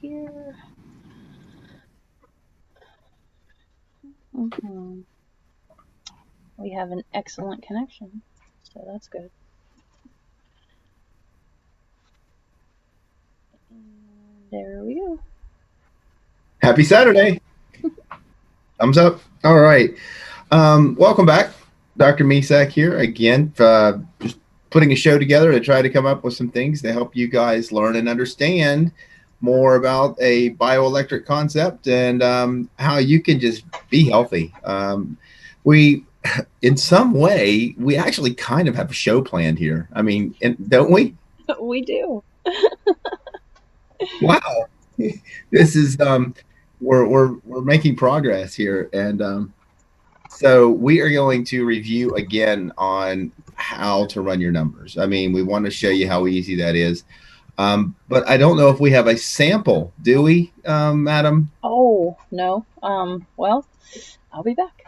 here. Mm-hmm. We have an excellent connection, so that's good. And there we go. Happy Saturday. Thumbs up. All right. Welcome back. Dr. Misak here again, just putting a show together to try to come up with some things to help you guys learn and understand more about a bioelectric concept and how you can just be healthy. We, in some way, we actually kind of have a show planned here. I mean, don't we? We do. Wow. This is we're making progress here, and so we are going to review again on how to run your numbers. I mean, we want to show you how easy that is. But I don't know if we have a sample, do we, Madam? Oh, no. Well, I'll be back.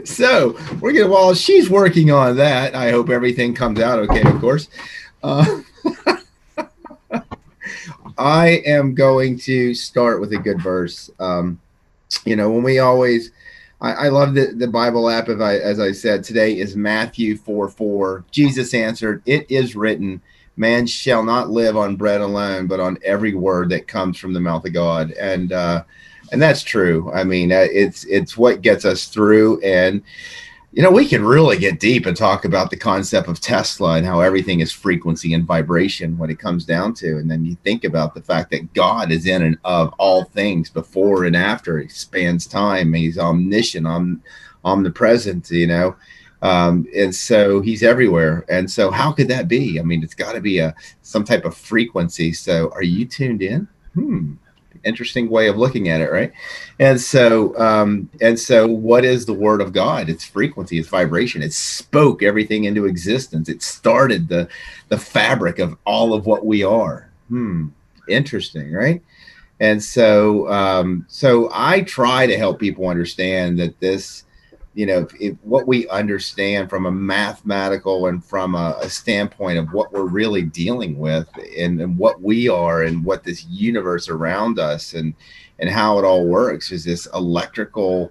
So we're gonna, while she's working on that, I hope everything comes out okay, of course. Uh, I am going to start with a good verse. When we always, I love the Bible app. As I said, today is Matthew 4:4. Jesus answered, "It is written, man shall not live on bread alone, but on every word that comes from the mouth of God." And that's true. I mean, it's what gets us through. And we can really get deep and talk about the concept of Tesla and how everything is frequency and vibration when it comes down to. And then you think about the fact that God is in and of all things before and after. He spans time. He's omniscient, omnipresent, and so he's everywhere. And so how could that be? I mean, it's got to be some type of frequency. So are you tuned in? Interesting way of looking at it, right? And so what is the word of God? It's frequency, it's vibration. It spoke everything into existence. It started the fabric of all of what we are. Interesting, right? And so I try to help people understand that this, what we understand from a mathematical and from a standpoint of what we're really dealing with, and what we are and what this universe around us and how it all works, is this electrical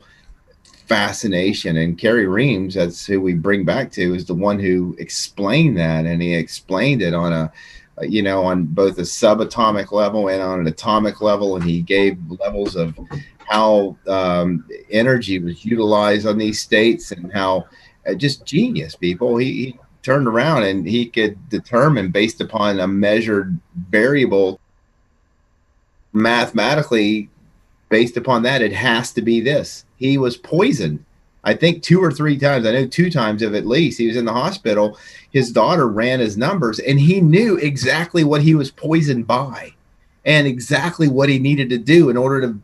fascination. And Kerry Reams, that's who we bring back to, is the one who explained that, and he explained it on on both a subatomic level and on an atomic level, and he gave levels of how energy was utilized on these states, and how just genius people. He turned around and he could determine, based upon a measured variable mathematically, based upon that, it has to be this. He was poisoned, I think 2 or 3 times. I know 2 times of at least. He was in the hospital. His daughter ran his numbers, and he knew exactly what he was poisoned by and exactly what he needed to do in order to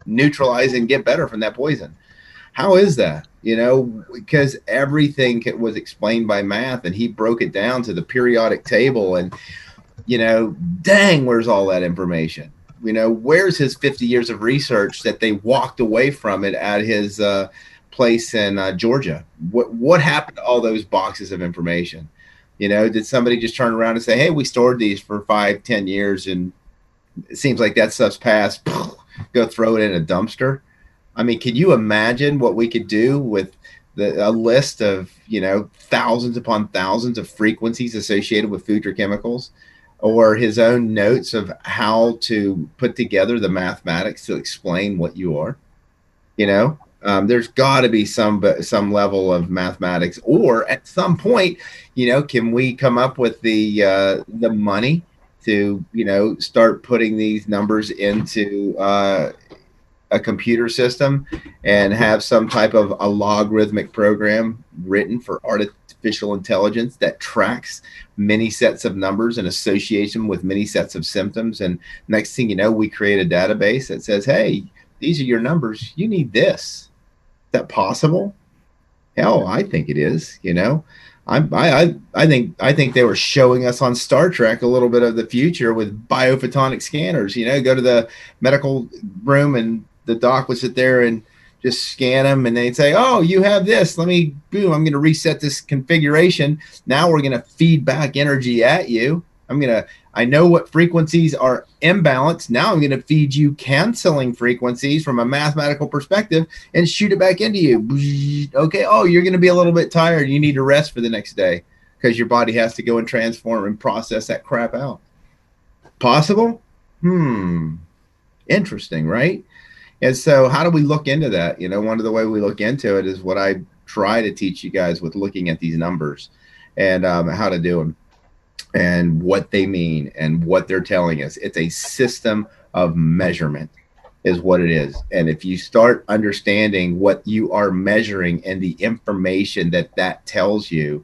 neutralize and get better from that poison. How is that? Because everything was explained by math, and he broke it down to the periodic table. And dang, where's all that information? Where's his 50 years of research that they walked away from it at his place in Georgia? What happened to all those boxes of information? Did somebody just turn around and say, hey, we stored these for 5-10 years, and it seems like that stuff's passed, go throw it in a dumpster? I mean, can you imagine what we could do with a list of, thousands upon thousands of frequencies associated with food or chemicals? Or his own notes of how to put together the mathematics to explain what you are. There's got to be some level of mathematics, or at some point, can we come up with the money to start putting these numbers into a computer system and have some type of a logarithmic program written for artificial intelligence that tracks many sets of numbers in association with many sets of symptoms. And next thing you know, we create a database that says, hey, these are your numbers. You need this. Is that possible? Hell, I think it is. I think they were showing us on Star Trek a little bit of the future with biophotonic scanners. Go to the medical room, and the doc would sit there and just scan them, and they'd say, oh, you have this. Let me, boom, I'm going to reset this configuration. Now we're going to feed back energy at you. I know what frequencies are imbalanced. Now I'm going to feed you canceling frequencies from a mathematical perspective and shoot it back into you. Okay. Oh, you're going to be a little bit tired. You need to rest for the next day because your body has to go and transform and process that crap out. Possible? Interesting, right? And so how do we look into that? You know, one of the way we look into it is what I try to teach you guys with looking at these numbers and how to do them and what they mean and what they're telling us. It's a system of measurement is what it is. And if you start understanding what you are measuring and the information that that tells you,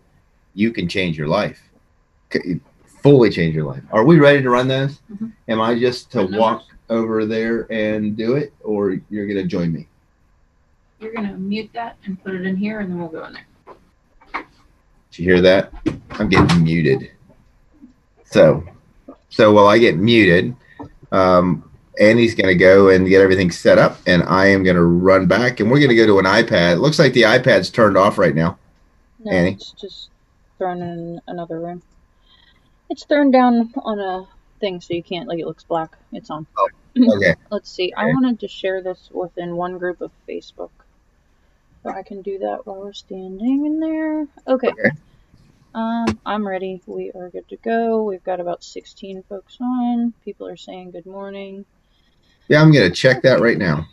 you can change your life. Fully change your life. Are we ready to run those? Am I just to walk over there and do it, or you're going to join me? You're going to mute that and put it in here, and then we'll go in there. Did you hear that? I'm getting muted. So while I get muted, Annie's going to go and get everything set up, and I am going to run back, and we're going to go to an iPad. It looks like the iPad's turned off right now. No, Annie? It's just thrown in another room. It's thrown down on a thing so you can't, like, it looks black. It's on. Oh, okay. Let's see. I wanted to share this within one group of Facebook. So I can do that while we're standing in there. Okay. I'm ready. We are good to go. We've got about 16 folks on. People are saying good morning. Yeah, I'm going to check that right now.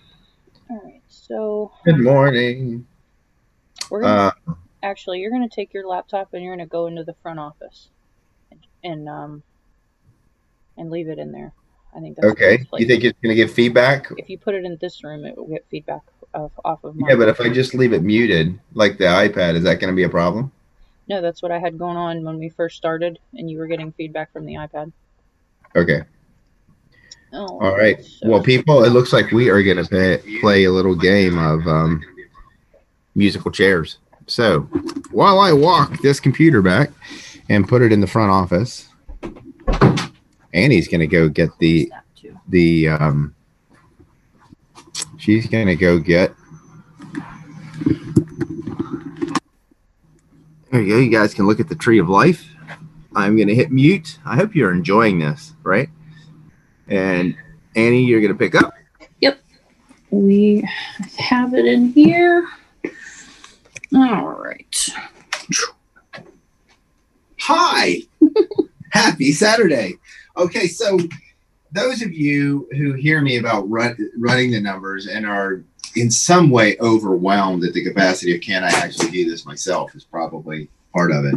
All right. So. Good morning. We're gonna, actually, you're going to take your laptop and you're going to go into the front office and leave it in there. I think that's okay. You think it's going to give feedback? If you put it in this room, it will get feedback off of mine. Yeah, but if I just leave it muted, like the iPad, is that going to be a problem? No, that's what I had going on when we first started, and you were getting feedback from the iPad. Okay. Oh, all right. So. Well, people, it looks like we are going to play a little game of musical chairs. So while I walk this computer back and put it in the front office, Annie's going to go get she's going to go get, there you go. You guys can look at the tree of life. I'm going to hit mute. I hope you're enjoying this, right? And Annie, you're going to pick up. Yep. We have it in here. All right. Hi. Happy Saturday. Okay, so those of you who hear me about running the numbers and are in some way overwhelmed at the capacity of can I actually do this myself is probably part of it.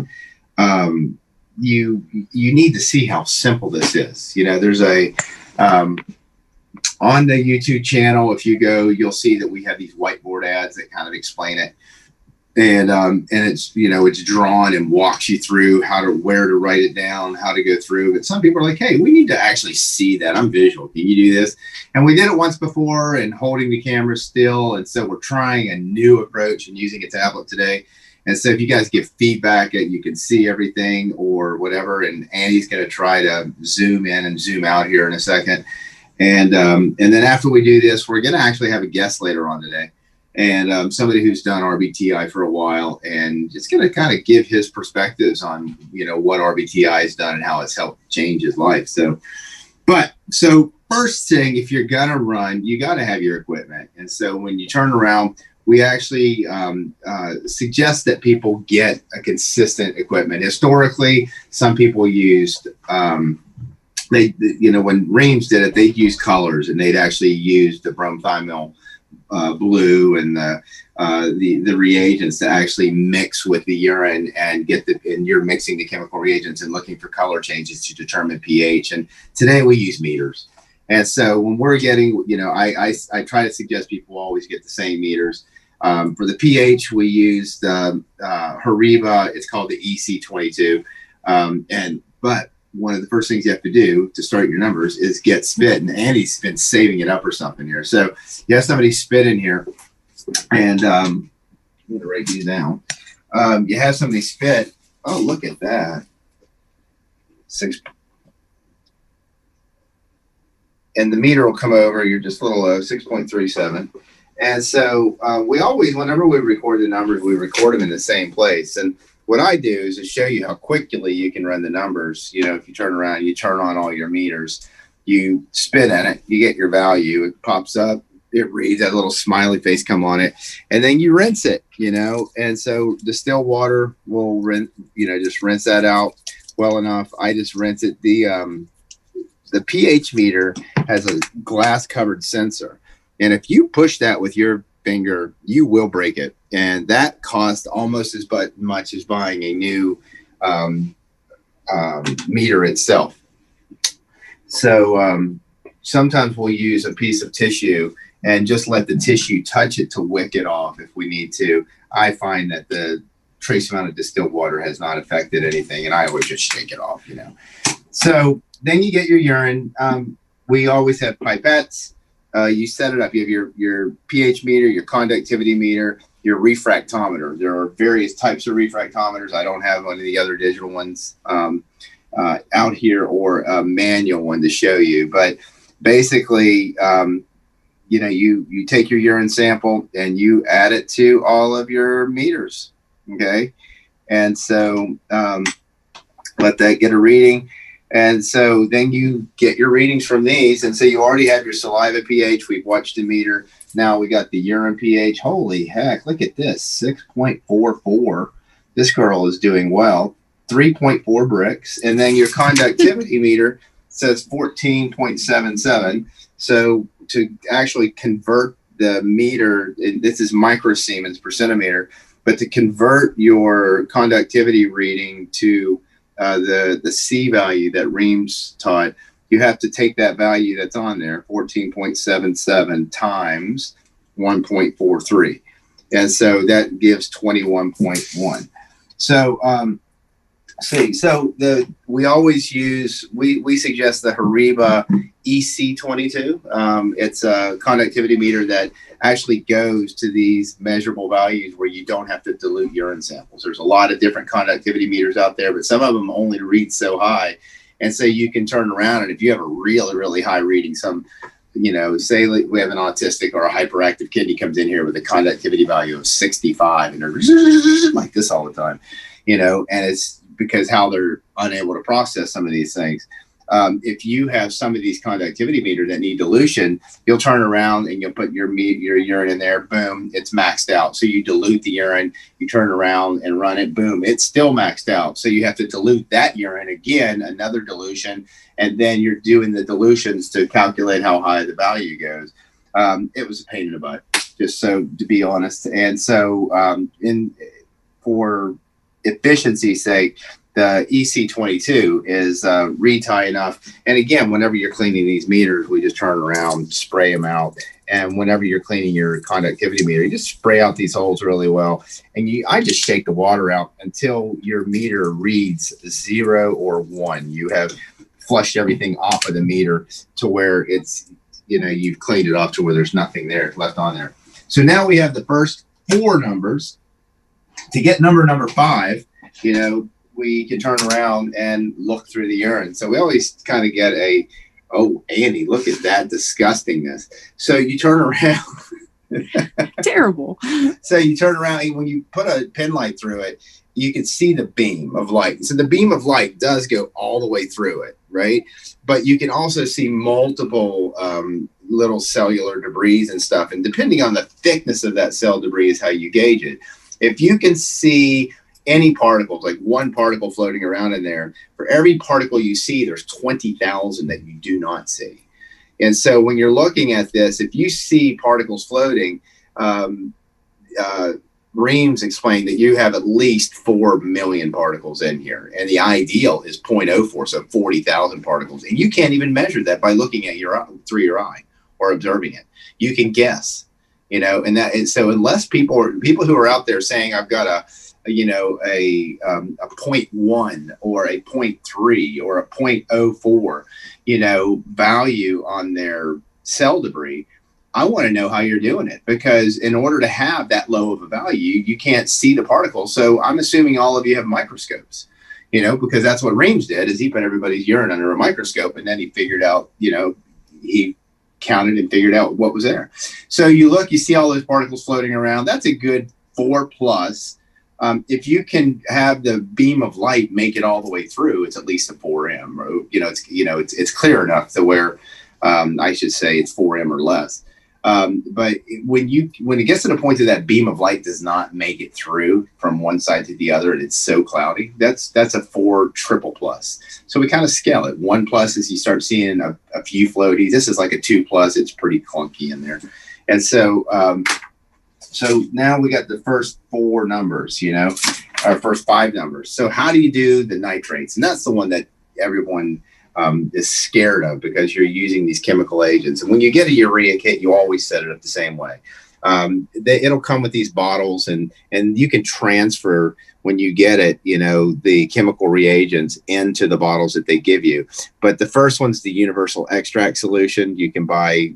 You need to see how simple this is. You know, there's a on the YouTube channel, if you go, you'll see that we have these whiteboard ads that kind of explain it. And it's, you know, it's drawn and walks you through where to write it down, how to go through. But some people are like, hey, we need to actually see that. I'm visual. Can you do this? And we did it once before and holding the camera still. And so we're trying a new approach and using a tablet today. And so if you guys give feedback that you can see everything or whatever, and Annie's going to try to zoom in and zoom out here in a second. And then after we do this, we're going to actually have a guest later on today. And somebody who's done RBTI for a while and just going to kind of give his perspectives on, you know, what RBTI has done and how it's helped change his life. So first thing, if you're going to run, you got to have your equipment. And so when you turn around, we actually suggest that people get a consistent equipment. Historically, some people used, when Reams did it, they used colors and they'd actually use the bromethymol blue and the reagents to actually mix with the urine and and you're mixing the chemical reagents and looking for color changes to determine pH. And today we use meters. And so when we're getting, you know, I try to suggest people always get the same meters. For the pH, we used Hariba. It's called the EC22. But one of the first things you have to do to start your numbers is get spit. And Annie's been saving it up or something here. So you have somebody spit in here. And I'm going to write these down. You have somebody spit. Oh, look at that. 6. And the meter will come over. You're just a little low, 6.37. And so we always, whenever we record the numbers, we record them in the same place. And what I do is to show you how quickly you can run the numbers. You know, if you turn around, you turn on all your meters, you spit in it, you get your value, it pops up, it reads, that little smiley face come on it, and then you rinse it, you know. And so distilled water will rinse, you know, just rinse that out well enough. I just rinse it. The pH meter has a glass covered sensor. And if you push that with your finger, you will break it. And that costs almost as much as buying a new meter itself. So sometimes we'll use a piece of tissue and just let the tissue touch it to wick it off if we need to. I find that the trace amount of distilled water has not affected anything, and I always just shake it off, you know. So then you get your urine. We always have pipettes. You set it up. You have your pH meter, your conductivity meter, your refractometer. There are various types of refractometers. I don't have one of the other digital ones out here, or a manual one to show you. But basically, you know, you take your urine sample and you add it to all of your meters. Okay. And so let that get a reading. And so then you get your readings from these. And so you already have your saliva pH. We've watched the meter. Now we got the urine pH. Holy heck, look at this, 6.44. This girl is doing well. 3.4 bricks. And then your conductivity meter says 14.77. So to actually convert the meter, this is microsiemens per centimeter, but to convert your conductivity reading to the C value that Reams taught, you have to take that value that's on there, 14.77 times 1.43. And so that gives 21.1. So we always use, we suggest the Hariba EC22. It's a conductivity meter that actually goes to these measurable values where you don't have to dilute urine samples. There's a lot of different conductivity meters out there, but some of them only read so high. And so you can turn around, and if you have a really, really high reading, some, you know, say we have an autistic or a hyperactive kid, he comes in here with a conductivity value of 65 and they're like this all the time, you know, and it's because how they're unable to process some of these things. If you have some of these conductivity meters that need dilution, you'll turn around and you'll put your urine in there, boom, it's maxed out. So you dilute the urine, you turn around and run it, boom, it's still maxed out. So you have to dilute that urine again, another dilution, and then you're doing the dilutions to calculate how high the value goes. It was a pain in the butt, just so to be honest. And so for efficiency's sake, the EC22 is retie enough. And again, whenever you're cleaning these meters, we just turn around, spray them out. And whenever you're cleaning your conductivity meter, you just spray out these holes really well. And I just shake the water out until your meter reads 0 or 1. You have flushed everything off of the meter to where it's, you know, you've cleaned it off to where there's nothing there left on there. So now we have the first 4 numbers. To get number 5, you know, we can turn around and look through the urine. So we always kind of get oh, Andy, look at that disgustingness. So you turn around. Terrible. So you turn around, and when you put a pen light through it, you can see the beam of light. So the beam of light does go all the way through it, right? But you can also see multiple little cellular debris and stuff. And depending on the thickness of that cell debris is how you gauge it. If you can see any particles, like one particle floating around in there, for every particle you see, there's 20,000 that you do not see. And so when you're looking at this, if you see particles floating, Reams explained that you have at least 4 million particles in here. And the ideal is 0.04, so 40,000 particles. And you can't even measure that by looking at through your eye or observing it. You can guess, you know, and so unless people who are out there saying, I've got a 0.1 or a 0.3 or a 0.04, you know, value on their cell debris, I want to know how you're doing it, because in order to have that low of a value, you can't see the particles. So I'm assuming all of you have microscopes, you know, because that's what Reams did, is he put everybody's urine under a microscope, and then he figured out, you know, he counted and figured out what was there. So you look, you see all those particles floating around. That's a good 4 plus. If you can have the beam of light make it all the way through, it's at least a 4M. Or, it's clear enough to where I should say it's 4M or less. But when it gets to the point that that beam of light does not make it through from one side to the other, and it's so cloudy, that's a 4 triple plus. So we kind of scale it. 1 plus is you start seeing a few floaties. This is like a 2 plus. It's pretty clunky in there, and so now we got the first 4 numbers, our first 5 numbers. So how do you do the nitrates? And that's the one that everyone is scared of, because you're using these chemical agents. And when you get a urea kit, you always set it up the same way. It'll come with these bottles, and you can transfer, when you get it, the chemical reagents into the bottles that they give you. But the first one's the universal extract solution. You can buy,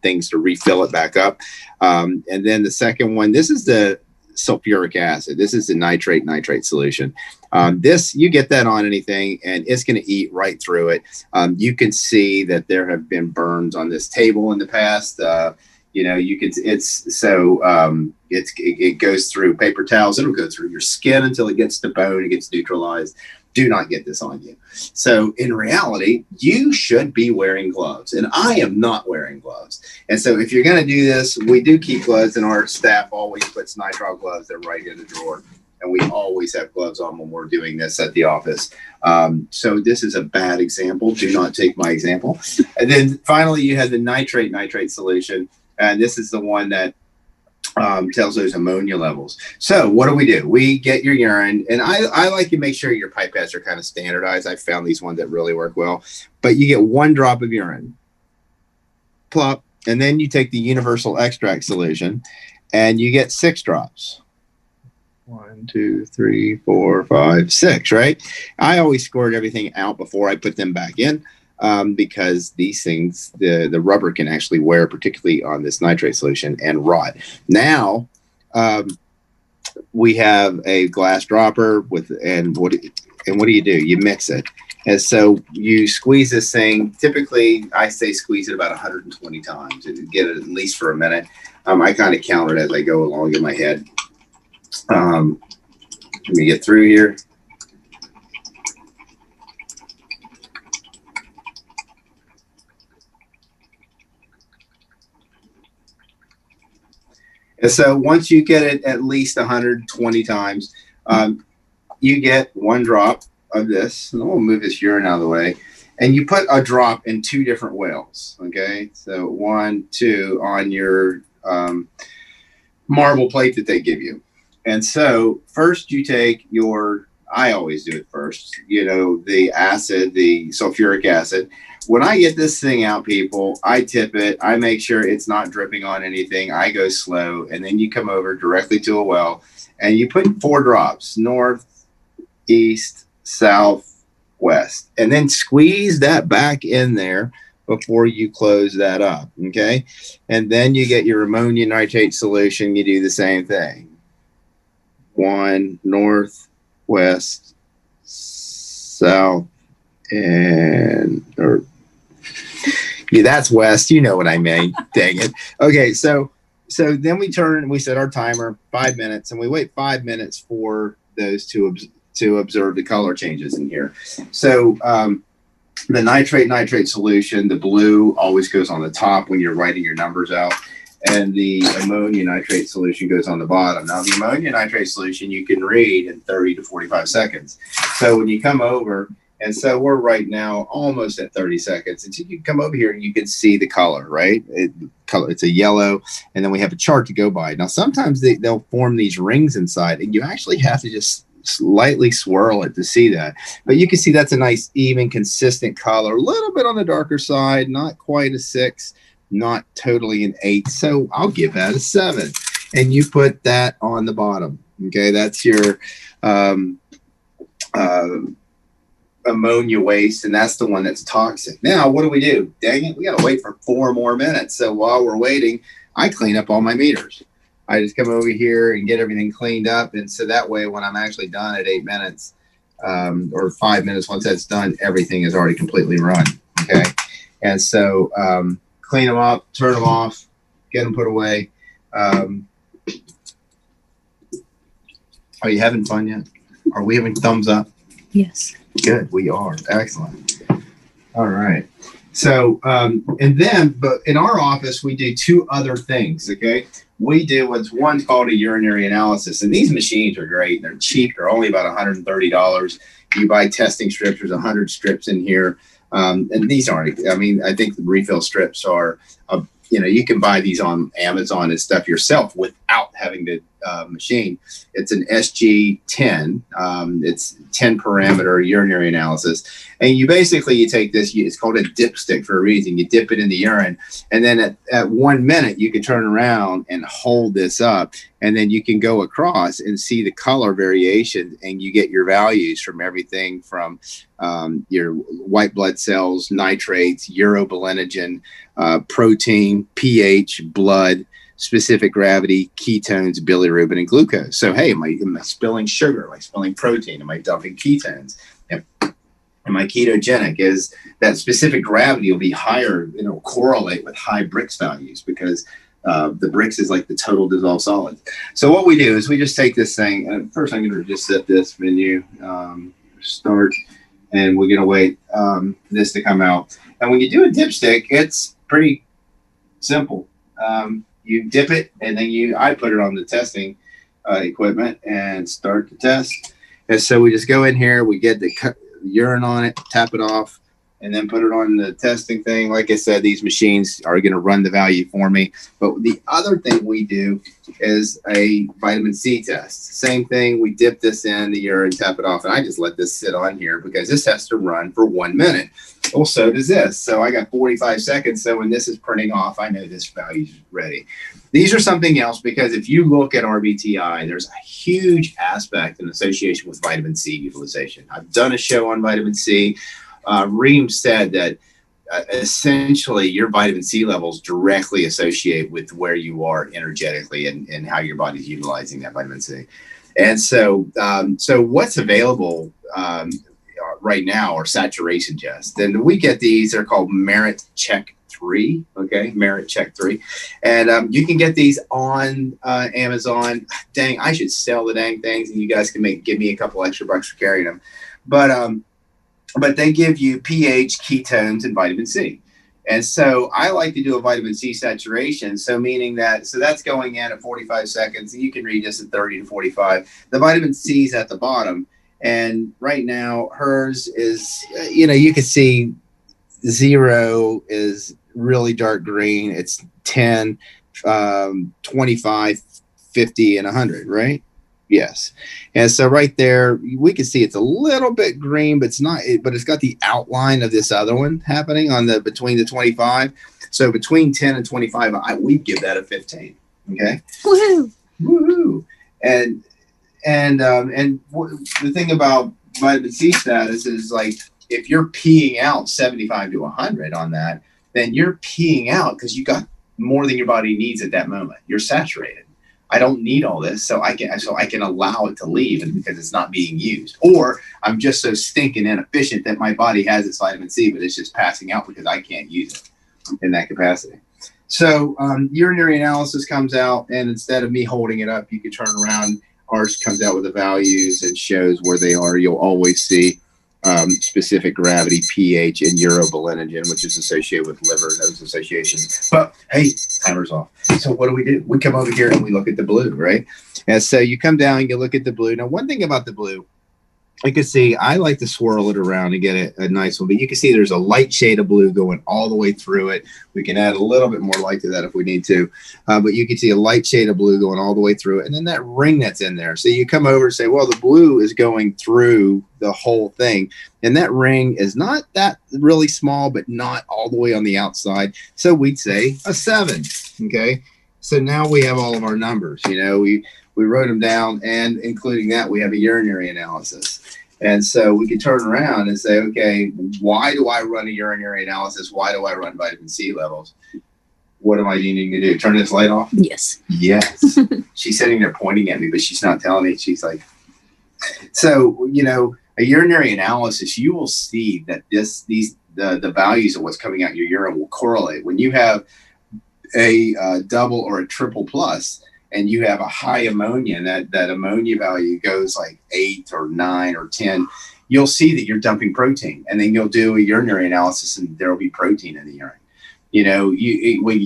things to refill it back up. And then the second one, this is the sulfuric acid. This is the nitrate solution. This, you get that on anything and it's going to eat right through it. You can see that there have been burns on this table in the past. It goes through paper towels. It'll go through your skin until it gets to bone. It gets neutralized. Do not get this on you. So in reality, you should be wearing gloves, and I am not wearing gloves. And so if you're going to do this, we do keep gloves, and our staff always puts nitrile gloves. They're right in the drawer, and we always have gloves on when we're doing this at the office. So this is a bad example. Do not take my example. And then finally, you have the nitrate solution, and this is the one that tells those ammonia levels. So what do? We get your urine, and I like to make sure your pipettes are kind of standardized. I found these ones that really work well. But you get 1 drop of urine, plop, and then you take the universal extract solution, and you get 6 drops. 1, 2, 3, 4, 5, 6, right? I always squirt everything out before I put them back in. Because these things, the rubber can actually wear, particularly on this nitrate solution, and rot. Now, we have a glass dropper and what do? You mix it. And so you squeeze this thing. Typically, I say squeeze it about 120 times and get it at least for a minute. I kind of count it as I go along in my head. Let me get through here. And so once you get it at least 120 times, you get 1 drop of this. And we'll move this urine out of the way. And you put a drop in 2 different wells. Okay. So 1, 2 on your marble plate that they give you. And so first you take I always do it first, the acid, the sulfuric acid. When I get this thing out, people, I tip it. I make sure it's not dripping on anything. I go slow. And then you come over directly to a well and you put 4 drops, north, east, south, west, and then squeeze that back in there before you close that up. Okay. And then you get your ammonia nitrate solution. You do the same thing. 1, north, west, south, that's west. You know what I mean. Dang it. Okay, so then we set our timer 5 minutes, and we wait 5 minutes for those to observe the color changes in here. So the nitrate solution, the blue always goes on the top when you're writing your numbers out, and the ammonia nitrate solution goes on the bottom. Now, the ammonia nitrate solution you can read in 30 to 45 seconds. So when you come over, and so we're right now almost at 30 seconds. And so you can come over here and you can see the color, right? It's a yellow, and then we have a chart to go by. Now, sometimes they'll form these rings inside, and you actually have to just slightly swirl it to see that. But you can see that's a nice, even, consistent color. A little bit on the darker side, not quite a 6, not totally an 8. So I'll give that a 7. And you put that on the bottom. Okay, that's your ammonia waste, and that's the one that's toxic. Now, what do? Dang it, we got to wait for 4 more minutes. So while we're waiting, I clean up all my meters. I just come over here and get everything cleaned up, and so that way when I'm actually done at 8 minutes or 5 minutes, once that's done, everything is already completely run. Okay, and so clean them up, turn them off, get them put away. Are you having fun yet? Are we having thumbs up? Yes. Good. We are. Excellent. All right. So, and then, but in our office, we do two other things. Okay. We do what's one called a urinary analysis. And these machines are great. They're cheap. They're only about $130. You buy testing strips. There's 100 strips in here. And these aren't, I mean, I think the refill strips are, you can buy these on Amazon and stuff yourself without having the machine. It's an SG10. It's 10 parameter urinary analysis. And you take this, it's called a dipstick for a reason. You dip it in the urine. And then at 1 minute, you can turn around and hold this up. And then you can go across and see the color variation. And you get your values from everything from your white blood cells, nitrates, urobilinogen, protein, pH, blood, specific gravity, ketones, bilirubin, and glucose. So, hey, am I spilling sugar? Am I spilling protein? Am I dumping ketones? Am I ketogenic? Is that specific gravity will be higher, correlate with high Brix values because the Brix is like the total dissolved solids. So what we do is we just take this thing. First, I'm going to just set this menu, start, and we're going to wait this to come out. And when you do a dipstick, it's pretty simple. You dip it, and then I put it on the testing equipment and start the test. And so we just go in here, we get the urine on it, tap it off, and then put it on the testing thing. Like I said, these machines are going to run the value for me. But the other thing we do is a vitamin C test. Same thing. We dip this in the urine, tap it off, and I just let this sit on here because this has to run for 1 minute. Well, so does this. So I got 45 seconds. So when this is printing off, I know this value is ready. These are something else because if you look at RBTI, there's a huge aspect in association with vitamin C utilization. I've done a show on vitamin C. Reem said that essentially your vitamin C levels directly associate with where you are energetically and how your body's utilizing that vitamin C. And so what's available right now are saturation tests. And we get these, they're called Merit Check 3. Okay, Merit Check 3. And you can get these on Amazon. Dang, I should sell the dang things and you guys can give me a couple extra bucks for carrying them. But they give you pH, ketones, and vitamin C. And so I like to do a vitamin C saturation. So meaning so that's going in at 45 seconds. And you can read this at 30 to 45. The vitamin C is at the bottom. And right now hers is, you can see 0 is really dark green. It's 10, 25, 50, and 100, right? Yes. And so right there, we can see it's a little bit green, but it's got the outline of this other one happening between the 25. So between 10 and 25, we give that a 15. Okay. Woohoo. Woohoo. And the thing about vitamin C status is like, if you're peeing out 75 to 100 on that, then you're peeing out because you got more than your body needs at that moment. You're saturated. I don't need all this, so I can allow it to leave, and because it's not being used. Or I'm just so stinking inefficient that my body has its vitamin C, but it's just passing out because I can't use it in that capacity. So urinary analysis comes out, and instead of me holding it up, you can turn around. Ours comes out with the values and shows where they are. You'll always see specific gravity, pH, and urobilinogen, which is associated with liver, those associations. But hey, timer's off. So what do? We come over here and we look at the blue, right? And so you come down and you look at the blue. Now, one thing about the blue, you can see, I like to swirl it around to get a nice one, but you can see there's a light shade of blue going all the way through it. We can add a little bit more light to that if we need to, but you can see a light shade of blue going all the way through it. And then that ring that's in there. So you come over and say, well, the blue is going through the whole thing. And that ring is not that really small, but not all the way on the outside. So we'd say a 7. Okay. So now we have all of our numbers, we wrote them down, and including that, we have a urinary analysis. And so we can turn around and say, okay, why do I run a urinary analysis? Why do I run vitamin C levels? What am I needing to do? Turn this light off? Yes. Yes. She's sitting there pointing at me, but she's not telling me. She's like, so, a urinary analysis, you will see that the values of what's coming out your urine will correlate. When you have a double or a triple plus, and you have a high ammonia, and that ammonia value goes like 8 or 9 or 10, you'll see that you're dumping protein, and then you'll do a urinary analysis, and there will be protein in the urine. You know, when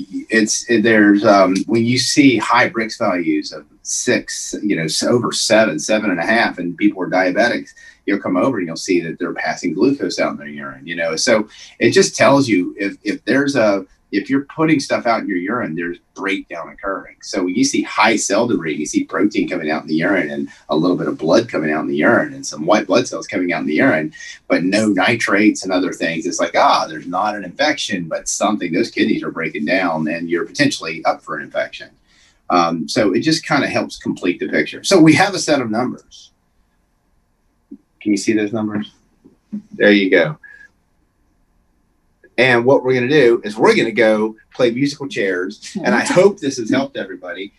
you see high Brix values of 6, you know, over 7, 7.5, and people are diabetics, you'll come over and you'll see that they're passing glucose out in their urine. You know, so it just tells you if you're putting stuff out in your urine, there's breakdown occurring. So when you see high cell debris, you see protein coming out in the urine and a little bit of blood coming out in the urine and some white blood cells coming out in the urine, but no nitrates and other things. It's like, there's not an infection, but something, those kidneys are breaking down and you're potentially up for an infection. So it just kind of helps complete the picture. So we have a set of numbers. Can you see those numbers? There you go. And what we're going to do is we're going to go play musical chairs. And I hope this has helped everybody.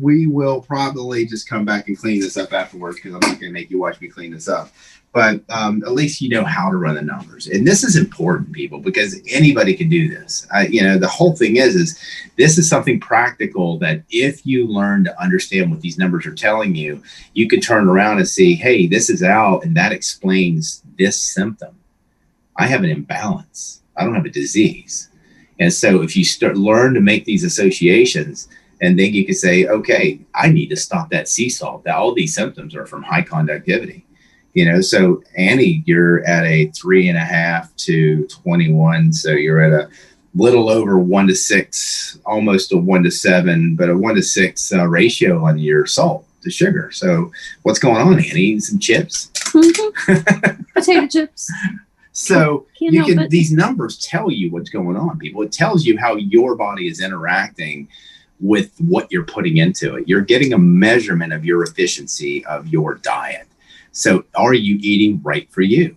We will probably just come back and clean this up afterwards because I'm not going to make you watch me clean this up. But at least you know how to run the numbers. And this is important, people, because anybody can do this. You know, the whole thing is this is something practical that if you learn to understand what these numbers are telling you, you can turn around and see, hey, this is out and that explains this symptom. I have an imbalance. I don't have a disease. And so if you learn to make these associations, and then you can say, okay, I need to stop that sea salt. All these symptoms are from high conductivity. You know, so Annie, you're at a 3.5 to 21. So you're at a little over 1 to 6, almost a 1 to 7, but a 1 to 6 ratio on your salt to sugar. So what's going on, Annie? Some chips? Mm-hmm. Potato chips. So these numbers tell you what's going on, people. It tells you how your body is interacting with what you're putting into it. You're getting a measurement of your efficiency of your diet. So are you eating right for you?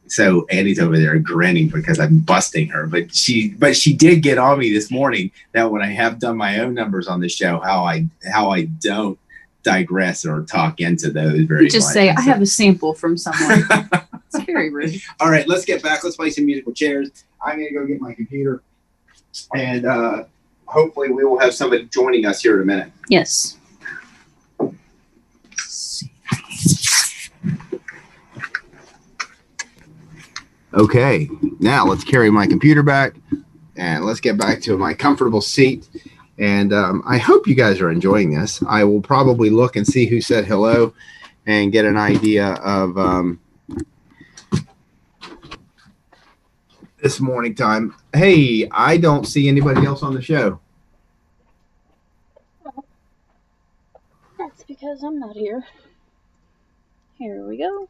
So Annie's over there grinning because I'm busting her, but she did get on me this morning that when I have done my own numbers on the show, how I don't digress or talk into those very much. Just say, I have a sample from someone. It's very rude. All right, let's get back. Let's play some musical chairs. I'm going to go get my computer. And hopefully we will have somebody joining us here in a minute. Yes. Okay, now let's carry my computer back and let's get back to my comfortable seat. And I hope you guys are enjoying this. I will probably look and see who said hello and get an idea of this morning time. Hey, I don't see anybody else on the show. That's because I'm not here. Here we go.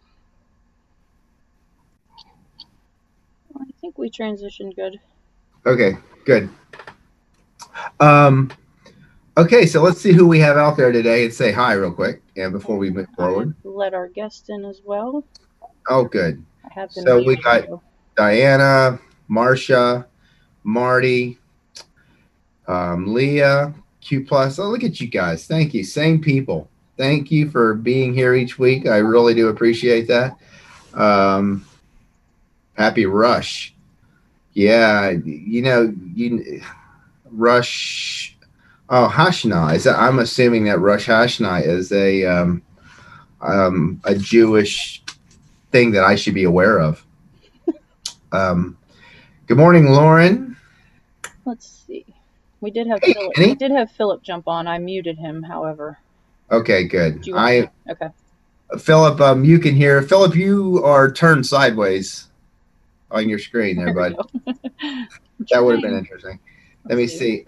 I think we transitioned good. Okay, good. Okay, so let's see who we have out there today and say hi real quick. And before we move forward, let our guest in as well. Oh, good. I have been so we got Diana, Marcia, Marty, Leah, Q Plus. Oh, look at you guys. Thank you. Same people. Thank you for being here each week. I really do appreciate that. Happy Rush. Yeah, Rush. Oh, Hashanah. I'm assuming that Rosh Hashanah is a Jewish thing that I should be aware of. Good morning, Lauren. Let's see. We did have Philip. We did have Philip jump on. I muted him, however. Okay, good. Okay. Philip, you can hear. Philip, you are turned sideways on your screen there, bud. That would have been interesting. Let me see.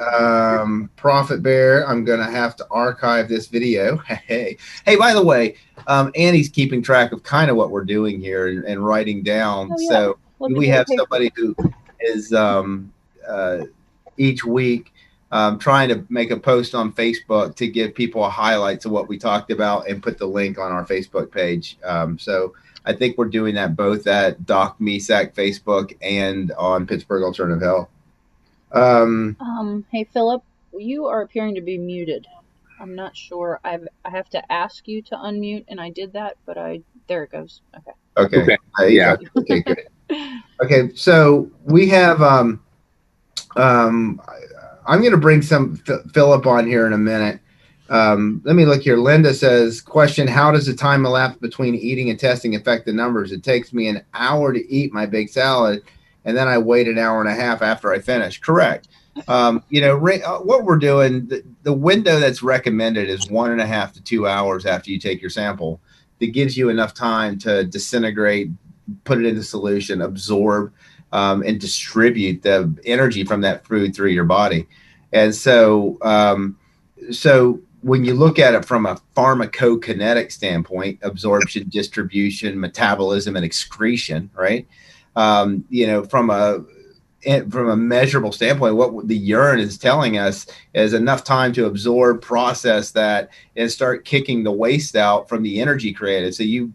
Prophet Bear, I'm going to have to archive this video. Hey, by the way, Annie's keeping track of kind of what we're doing here and writing down. Oh, yeah. So we have somebody who is each week trying to make a post on Facebook to give people a highlight to what we talked about and put the link on our Facebook page. So I think we're doing that both at Doc Misak Facebook and on Pittsburgh Alternative Health. Hey Philip, you are appearing to be muted. I'm not sure. I have to ask you to unmute, and I did that, but there it goes. Okay. Yeah. Okay, good. Okay, so we have um, I'm going to bring some Philip on here in a minute. Let me look here. Linda says, question, how does the time elapsed between eating and testing affect the numbers? It takes me an hour to eat my big salad, and then I wait an hour and a half after I finish. Correct. What we're doing, the window that's recommended is 1.5 to 2 hours after you take your sample. That gives you enough time to disintegrate, put it into solution, absorb, and distribute the energy from that food through your body. And so when you look at it from a pharmacokinetic standpoint, absorption, distribution, metabolism, and excretion, right? From a measurable standpoint, what the urine is telling us is enough time to absorb, process that, and start kicking the waste out from the energy created. So you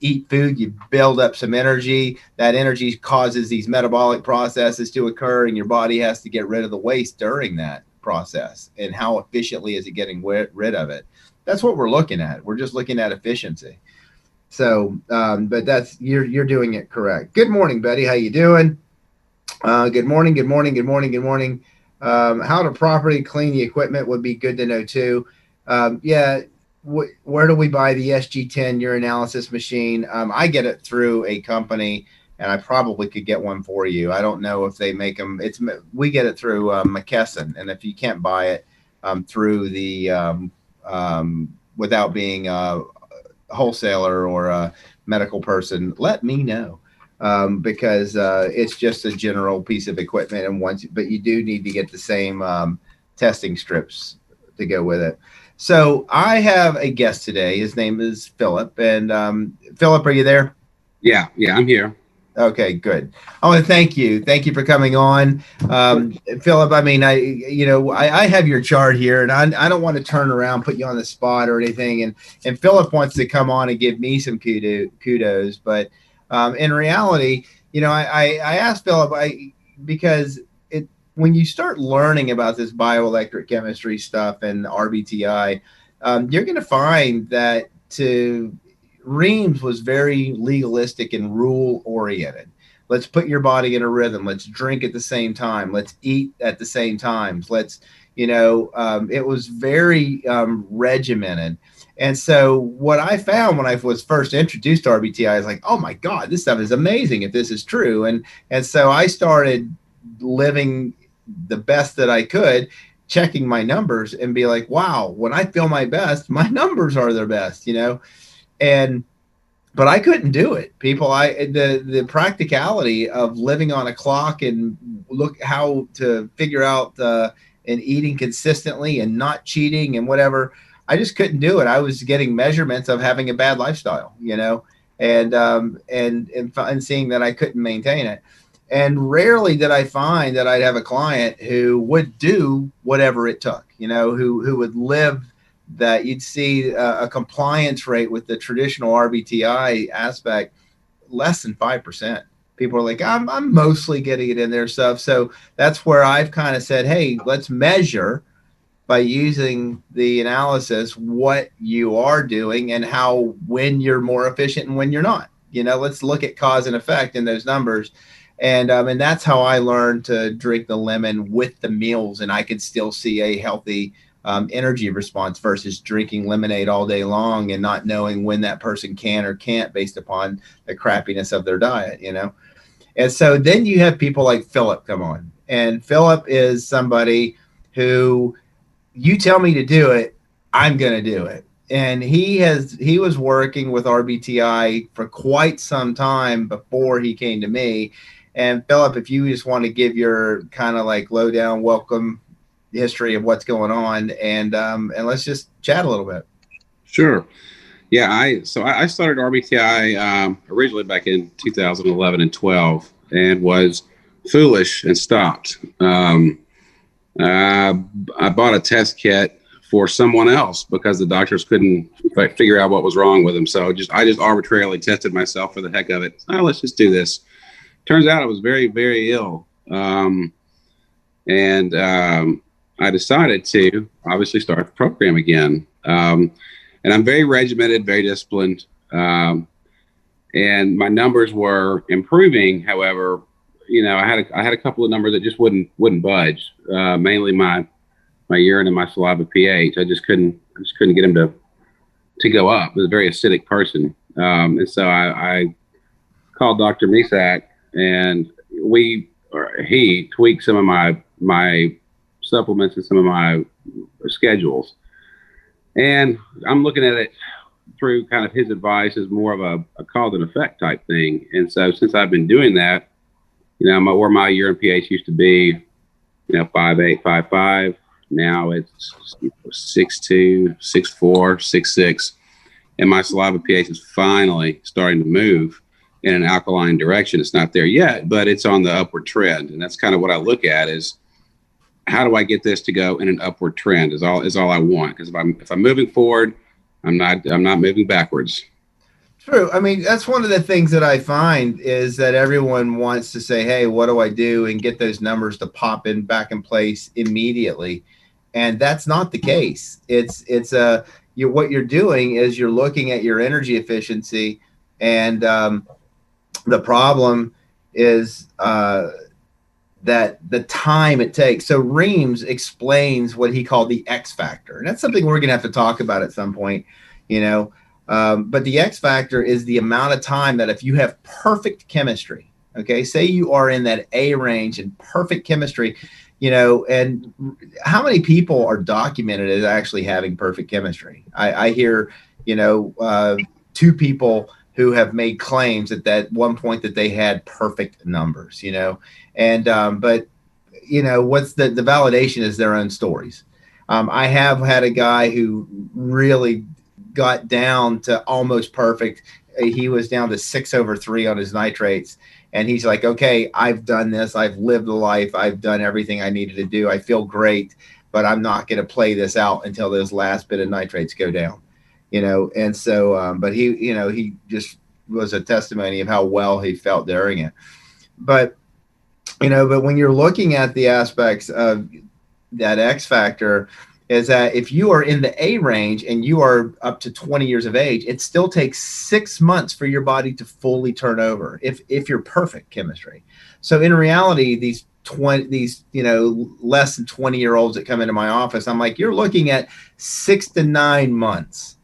eat food, you build up some energy. That energy causes these metabolic processes to occur, and your body has to get rid of the waste during that process. And how efficiently is it getting rid of it? That's what we're looking at. We're just looking at efficiency. So, but that's you're doing it correct. Good morning, Betty. How you doing? Good morning. Good morning. Good morning. Good morning. How to properly clean the equipment would be good to know too. Yeah. Where do we buy the SG10 urinalysis machine? I get it through a company, and I probably could get one for you. I don't know if they make them. We get it through McKesson, and if you can't buy it through the without being a wholesaler or a medical person, let me know. Because it's just a general piece of equipment, but you do need to get the same testing strips to go with it. So I have a guest today. His name is Philip, and Philip, are you there? Yeah, I'm here. Okay, good. I want to thank you. Thank you for coming on, Philip. I mean, I have your chart here, and I don't want to turn around, put you on the spot or anything. And Philip wants to come on and give me some kudos, but in reality, I asked Philip because when you start learning about this bioelectric chemistry stuff and RBTI, you're going to find that Reams was very legalistic and rule oriented. Let's put your body in a rhythm. Let's drink at the same time. Let's eat at the same times. It was very regimented. And so what I found when I was first introduced to RBTI, I was like, oh my God, this stuff is amazing if this is true. And so I started living the best that I could, checking my numbers and be like, wow, when I feel my best, my numbers are their best, but I couldn't do it. The practicality of living on a clock and look how to figure out and eating consistently and not cheating and whatever, I just couldn't do it. I was getting measurements of having a bad lifestyle, and seeing that I couldn't maintain it. And rarely did I find that I'd have a client who would do whatever it took, who would live that. You'd see a compliance rate with the traditional RBTI aspect less than 5%. People are like, I'm mostly getting it in there stuff. So that's where I've kind of said, hey, let's measure by using the analysis what you are doing and when you're more efficient and when you're not. Let's look at cause and effect in those numbers. And that's how I learned to drink the lemon with the meals, and I could still see a healthy energy response versus drinking lemonade all day long and not knowing when that person can or can't based upon the crappiness of their diet, And so then you have people like Philip come on, and Philip is somebody who, you tell me to do it, I'm going to do it. And he was working with RBTI for quite some time before he came to me. And Philip, if you just want to give your kind of like lowdown welcome history of what's going on, and let's just chat a little bit. Sure. Yeah, I started RBTI originally back in 2011 and 12, and was foolish and stopped. I bought a test kit for someone else because the doctors couldn't figure out what was wrong with him. So I just arbitrarily tested myself for the heck of it. Let's just do this. Turns out I was very, very ill. And I decided to obviously start the program again. And I'm very regimented, very disciplined. and my numbers were improving. However, I had a couple of numbers that just wouldn't budge. Mainly my urine and my saliva pH. I just couldn't get them to go up. I was a very acidic person, and so I called Dr. Misak, and he tweaked some of my supplements and some of my schedules. And I'm looking at it through kind of his advice as more of a cause and effect type thing. And so since I've been doing that, where my urine pH used to be, 5.8, 5.5, now it's 6.2, 6.4, 6.6. And my saliva pH is finally starting to move in an alkaline direction. It's not there yet, but it's on the upward trend. And that's kind of what I look at is, how do I get this to go in an upward trend is all I want. Because if I'm moving forward, I'm not moving backwards. True. I mean, that's one of the things that I find is that everyone wants to say, hey, what do I do? And get those numbers to pop in back in place immediately. And that's not the case. What you're doing is you're looking at your energy efficiency, and the problem is that the time it takes. So Reams explains what he called the X factor, and that's something we're going to have to talk about at some point, but the X factor is the amount of time that if you have perfect chemistry, okay, say you are in that A range and perfect chemistry, and how many people are documented as actually having perfect chemistry? I hear, 2 people who have made claims at one point that they had perfect numbers, and but what's the validation is their own stories. I have had a guy who really got down to almost perfect. He was down to 6/3 on his nitrates, and he's like, okay, I've done this, I've lived a life, I've done everything I needed to do, I feel great, but I'm not going to play this out until those last bit of nitrates go down. And so, but he just was a testimony of how well he felt during it. But when you're looking at the aspects of that X factor, is that if you are in the A range and you are up to 20 years of age, it still takes 6 months for your body to fully turn over if you're perfect chemistry. So in reality, these less than 20-year-olds that come into my office, I'm like, you're looking at 6 to 9 months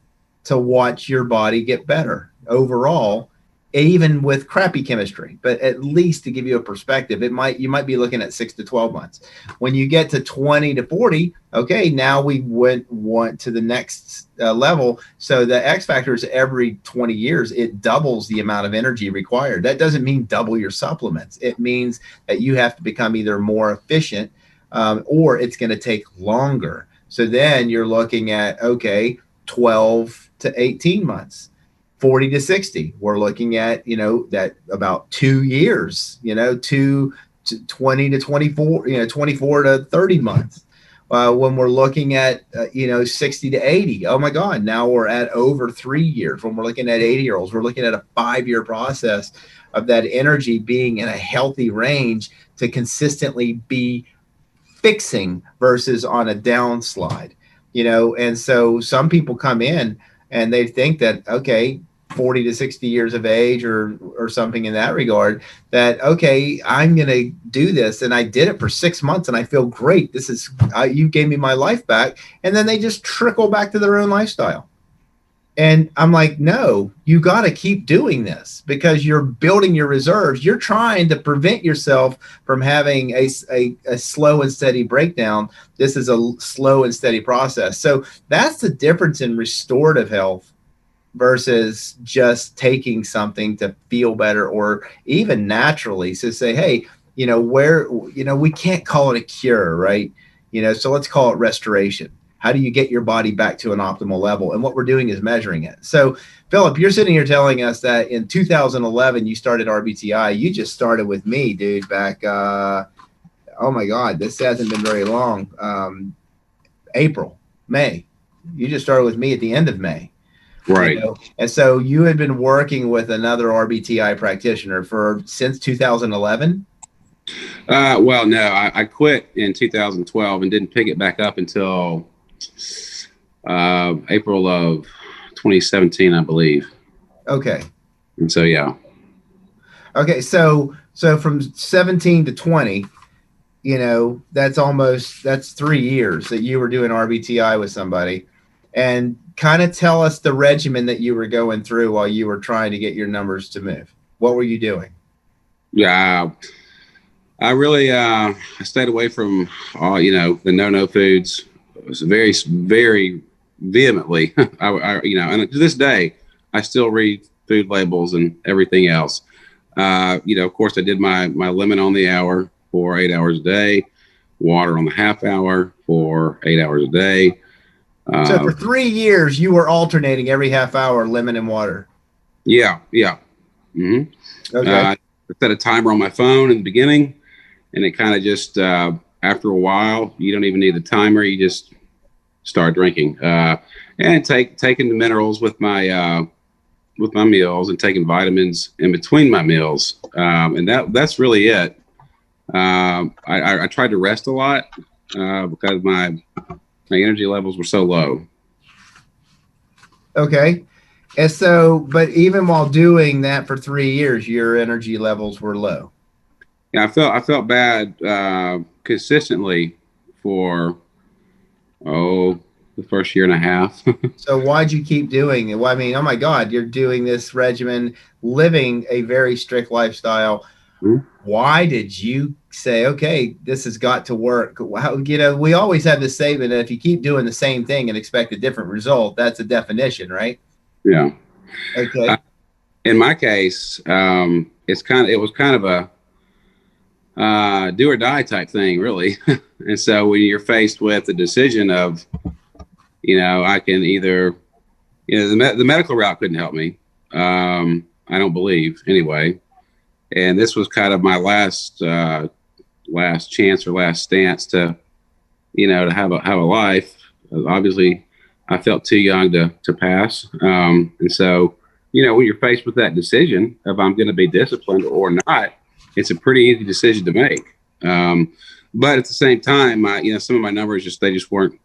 to watch your body get better overall, even with crappy chemistry. But at least to give you a perspective, you might be looking at 6 to 12 months. When you get to 20 to 40, okay, now we want to the next level. So the X factor is every 20 years, it doubles the amount of energy required. That doesn't mean double your supplements. It means that you have to become either more efficient or it's going to take longer. So then you're looking at, okay, 12 to 18 months. 40 to 60, we're looking at, that about 2 years, 20 to 24, 24 to 30 months. When we're looking at, 60 to 80, oh my God, now we're at over 3 years. When we're looking at 80-year-olds, we're looking at a 5-year process of that energy being in a healthy range to consistently be fixing versus on a downslide, and so some people come in and they think that, okay, 40 to 60 years of age or something in that regard, that, okay, I'm going to do this. And I did it for 6 months and I feel great. This is, you gave me my life back. And then they just trickle back to their own lifestyle. And I'm like, no, you got to keep doing this because you're building your reserves. You're trying to prevent yourself from having a slow and steady breakdown. This is a slow and steady process. So that's the difference in restorative health versus just taking something to feel better or even naturally. So say, hey, we can't call it a cure, right? So let's call it restoration. How do you get your body back to an optimal level? And what we're doing is measuring it. So, Philip, you're sitting here telling us that in 2011, you started RBTI. You just started with me, dude, back, oh my God, this hasn't been very long. April, May. You just started with me at the end of May. Right. And so you had been working with another RBTI practitioner since 2011? Well, no, I quit in 2012 and didn't pick it back up until April of 2017, I believe. Okay. And so, yeah. Okay, so from 17 to 20, that's 3 years that you were doing RBTI with somebody, and kind of tell us the regimen that you were going through while you were trying to get your numbers to move. What were you doing? Yeah, I really I stayed away from all the no foods. It was very very vehemently. And to this day I still read food labels and everything else. Of course I did my lemon on the hour for 8 hours a day, water on the half hour for 8 hours a day. So for 3 years you were alternating every half hour lemon and water. Yeah. Mm-hmm. Okay. I set a timer on my phone in the beginning, and it kind of just after a while, you don't even need the timer. You just start drinking and taking the minerals with my meals, and taking vitamins in between my meals, and that's really it. I tried to rest a lot because my energy levels were so low. Okay. And so, but even while doing that for 3 years, your energy levels were low. Yeah, I felt bad consistently for the first year and a half. So why'd you keep doing it? Well, I mean, oh my God, you're doing this regimen, living a very strict lifestyle. Mm-hmm. Why did you say, okay, this has got to work? Wow, we always have this statement that if you keep doing the same thing and expect a different result, that's a definition, right? Yeah. Okay. In my case, it was kind of a do or die type thing, really. And so when you're faced with the decision of, I can either, the medical route couldn't help me. I don't believe anyway. And this was kind of my last chance or last stance to, to have a life. Obviously I felt too young to pass. And so, when you're faced with that decision of I'm going to be disciplined or not, it's a pretty easy decision to make. But at the same time, some of my numbers they just weren't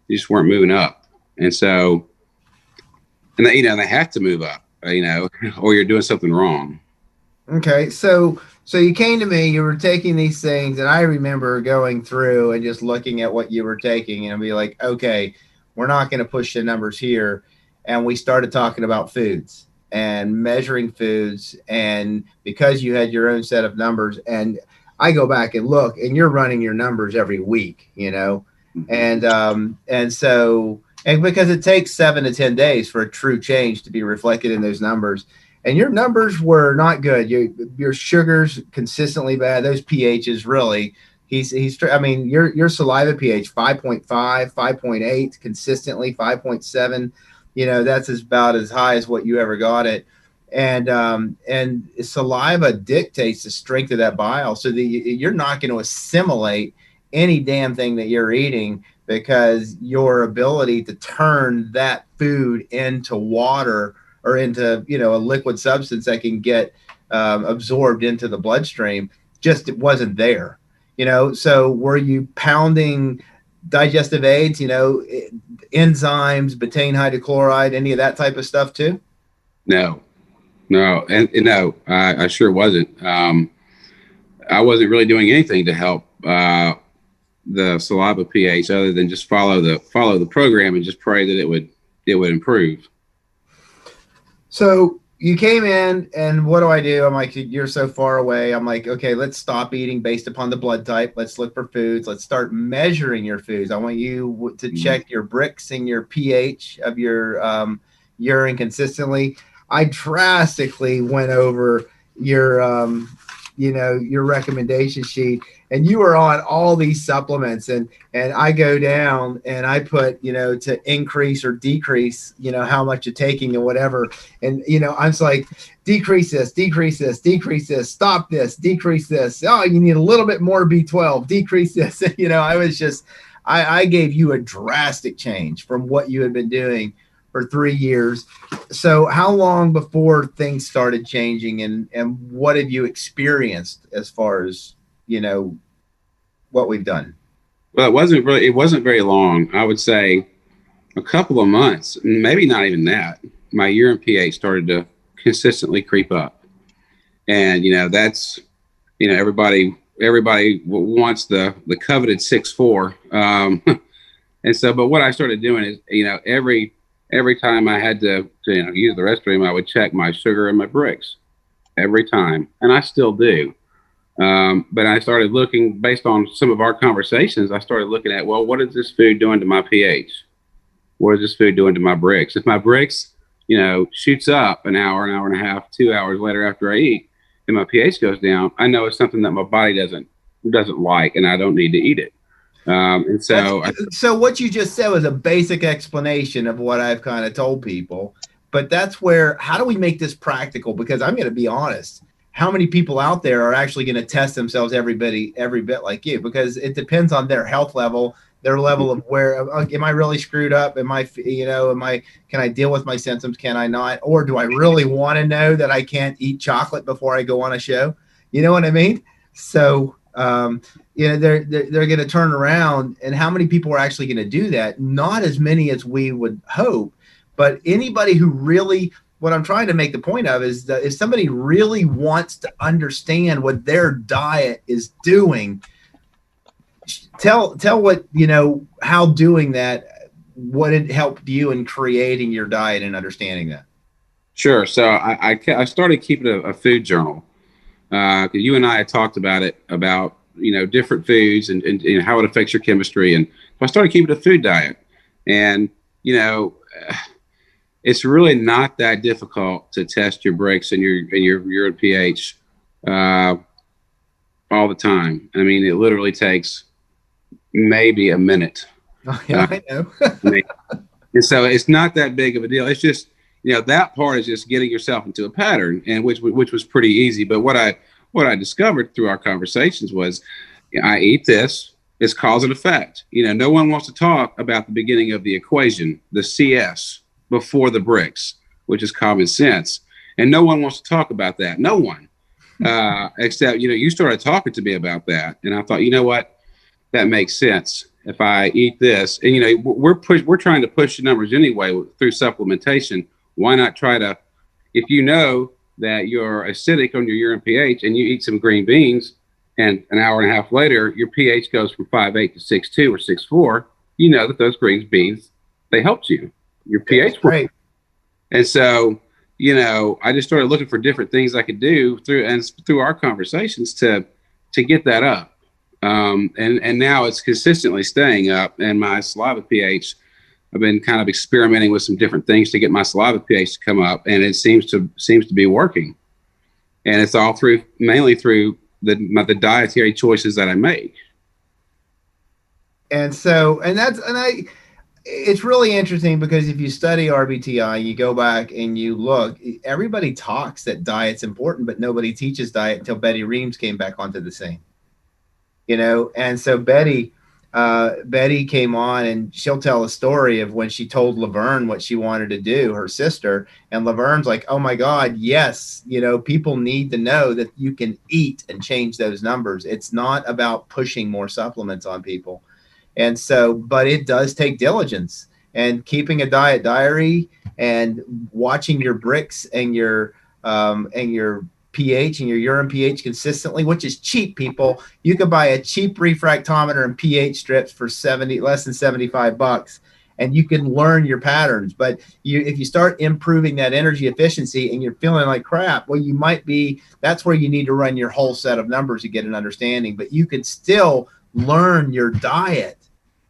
moving up. And so, and they have to move up, or you're doing something wrong. Okay. So you came to me, you were taking these things, and I remember going through and just looking at what you were taking and be like, okay, we're not going to push the numbers here. And we started talking about foods and measuring foods, and because you had your own set of numbers, and I go back and look, and you're running your numbers every week, mm-hmm. and so because it takes 7 to 10 days for a true change to be reflected in those numbers, and your numbers were not good. Your sugars consistently bad. Those pHs really. Your saliva pH 5.5, 5.8 consistently, 5.7. That's about as high as what you ever got it. And saliva dictates the strength of that bile, so that you're not going to assimilate any damn thing that you're eating, because your ability to turn that food into water or into a liquid substance that can get absorbed into the bloodstream it wasn't there. So were you pounding digestive aids, enzymes, betaine hydrochloride, any of that type of stuff too? No, and no, I sure wasn't. I wasn't really doing anything to help the saliva pH other than just follow the program and just pray that it would improve. So you came in, and what do? I'm like, you're so far away. I'm like, okay, let's stop eating based upon the blood type. Let's look for foods. Let's start measuring your foods. I want you to check your Brix and your pH of your urine consistently. I drastically went over your recommendation sheet, and you were on all these supplements, and I go down and I put, to increase or decrease, how much you're taking and whatever. And, I'm just like, decrease this, stop this, decrease this. Oh, you need a little bit more B12, decrease this. I was just, I gave you a drastic change from what you had been doing for 3 years. So how long before things started changing, and what have you experienced as far as, what we've done? Well, it wasn't very long. I would say a couple of months, maybe not even that. My urine pH started to consistently creep up. And, that's, everybody wants the coveted 6'4". And so, but what I started doing is, every time I had to use the restroom, I would check my sugar and my bricks every time. And I still do. But I started looking, based on some of our conversations, I started looking at, well, what is this food doing to my pH? What is this food doing to my bricks? If my bricks, shoots up an hour and a half, 2 hours later after I eat, and my pH goes down, I know it's something that my body doesn't like, and I don't need to eat it. And so, so what you just said was a basic explanation of what I've kind of told people. But that's where, how do we make this practical? Because I'm going to be honest, how many people out there are actually going to test themselves every bit like you? Because it depends on their health level, their level of where, am I really screwed up? Can I deal with my symptoms? Can I not? Or do I really want to know that I can't eat chocolate before I go on a show? You know what I mean? So, they're going to turn around, and how many people are actually going to do that? Not as many as we would hope, but anybody who really, what I'm trying to make the point of is that if somebody really wants to understand what their diet is doing, tell what, how doing that, what it helped you in creating your diet and understanding that. Sure. So I started keeping a food journal. Because you and I had talked about it, about, different foods and how it affects your chemistry. And so I started keeping a food diet. And, it's really not that difficult to test your bricks and your urine pH all the time. I mean, it literally takes maybe a minute. Oh, yeah, I know. And so it's not that big of a deal. It's just, that part is just getting yourself into a pattern, and which was pretty easy. But what I discovered through our conversations was, I eat this, it's cause and effect. No one wants to talk about the beginning of the equation, the CS, before the bricks, which is common sense. And no one wants to talk about that. No one, except, you started talking to me about that. And I thought, you know what, that makes sense. If I eat this, and, we're trying to push the numbers anyway through supplementation. Why not try to, if you know that you're acidic on your urine pH and you eat some green beans, and an hour and a half later, your pH goes from 5.8 to 6.2 or 6.4, you know that those green beans, they helped you. Your pH. Right. And so, I just started looking for different things I could do through our conversations to get that up. And now it's consistently staying up, and my saliva pH, I've been kind of experimenting with some different things to get my saliva pH to come up, and it seems to be working. And it's all mainly through the dietary choices that I make. And so, it's really interesting, because if you study RBTI, you go back and you look, everybody talks that diet's important, but nobody teaches diet until Betty Reams came back onto the scene. And so Betty came on, and she'll tell a story of when she told Laverne what she wanted to do, her sister, and Laverne's like, oh my God, yes, people need to know that you can eat and change those numbers. It's not about pushing more supplements on people. And so, but it does take diligence, and keeping a diet diary and watching your bricks and your pH and your urine pH consistently, which is cheap, people. You can buy a cheap refractometer and pH strips for less than $75, and you can learn your patterns. But if you start improving that energy efficiency and you're feeling like crap, well, that's where you need to run your whole set of numbers to get an understanding. But you can still learn your diet,